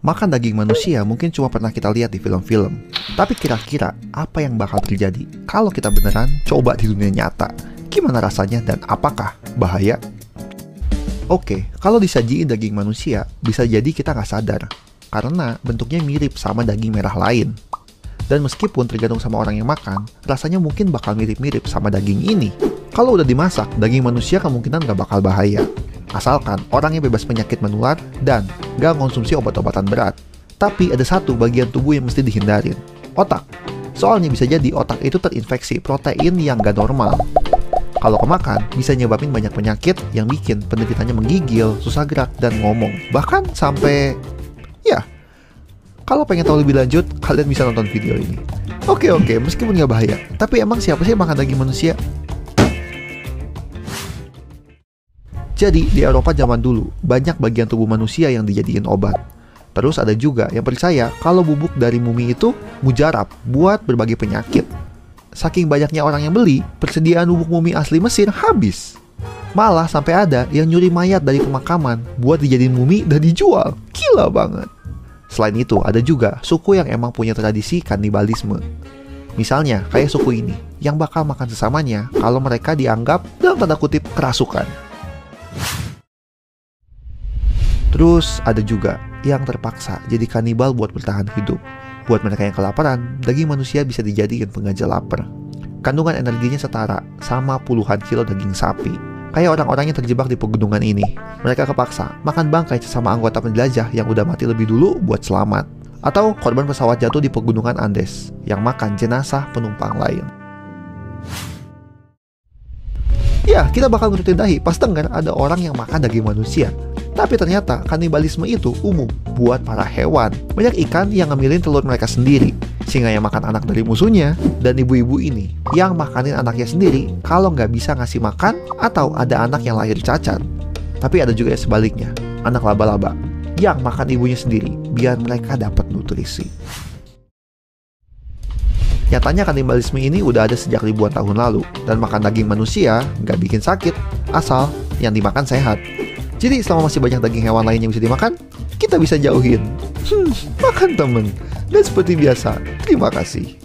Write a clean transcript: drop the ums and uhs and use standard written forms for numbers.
Makan daging manusia mungkin cuma pernah kita lihat di film-film. Tapi kira-kira apa yang bakal terjadi kalau kita beneran coba di dunia nyata? Gimana rasanya dan apakah bahaya? Oke, kalau disajiin daging manusia, bisa jadi kita nggak sadar. Karena bentuknya mirip sama daging merah lain. Dan meskipun tergantung sama orang yang makan, rasanya mungkin bakal mirip-mirip sama daging ini. Kalau udah dimasak, daging manusia kemungkinan nggak bakal bahaya. Asalkan orangnya bebas penyakit menular dan gak konsumsi obat-obatan berat. Tapi ada satu bagian tubuh yang mesti dihindarin, otak. Soalnya bisa jadi otak itu terinfeksi protein yang gak normal. Kalau kemakan, bisa nyebabin banyak penyakit yang bikin penderitanya menggigil, susah gerak, dan ngomong. Bahkan sampai... ya, kalau pengen tahu lebih lanjut, kalian bisa nonton video ini. Oke, meskipun gak bahaya, tapi emang siapa sih yang makan daging manusia? Jadi, di Eropa zaman dulu, banyak bagian tubuh manusia yang dijadiin obat. Terus ada juga yang percaya kalau bubuk dari mumi itu mujarab buat berbagai penyakit. Saking banyaknya orang yang beli, persediaan bubuk mumi asli Mesir habis. Malah sampai ada yang nyuri mayat dari pemakaman buat dijadiin mumi dan dijual. Gila banget. Selain itu, ada juga suku yang emang punya tradisi kanibalisme. Misalnya, kayak suku ini, yang bakal makan sesamanya kalau mereka dianggap dalam tanda kutip kerasukan. Terus ada juga yang terpaksa jadi kanibal buat bertahan hidup. Buat mereka yang kelaparan, daging manusia bisa dijadikan pengaja lapar. Kandungan energinya setara sama puluhan kilo daging sapi. Kayak orang-orang yang terjebak di pegunungan ini. Mereka kepaksa makan bangkai sesama anggota penjelajah yang udah mati lebih dulu buat selamat. Atau korban pesawat jatuh di pegunungan Andes yang makan jenazah penumpang lain. Ya, kita bakal ngerutin pas dengar ada orang yang makan daging manusia. Tapi ternyata kanibalisme itu umum buat para hewan. Banyak ikan yang ngemilin telur mereka sendiri, singa yang makan anak dari musuhnya, dan ibu-ibu ini yang makanin anaknya sendiri kalau nggak bisa ngasih makan atau ada anak yang lahir cacat. Tapi ada juga yang sebaliknya, anak laba-laba yang makan ibunya sendiri biar mereka dapat nutrisi. Nyatanya kanibalisme ini udah ada sejak ribuan tahun lalu, dan makan daging manusia nggak bikin sakit, asal yang dimakan sehat. Jadi selama masih banyak daging hewan lain yang bisa dimakan, kita bisa jauhin. Makan temen. Dan seperti biasa, terima kasih.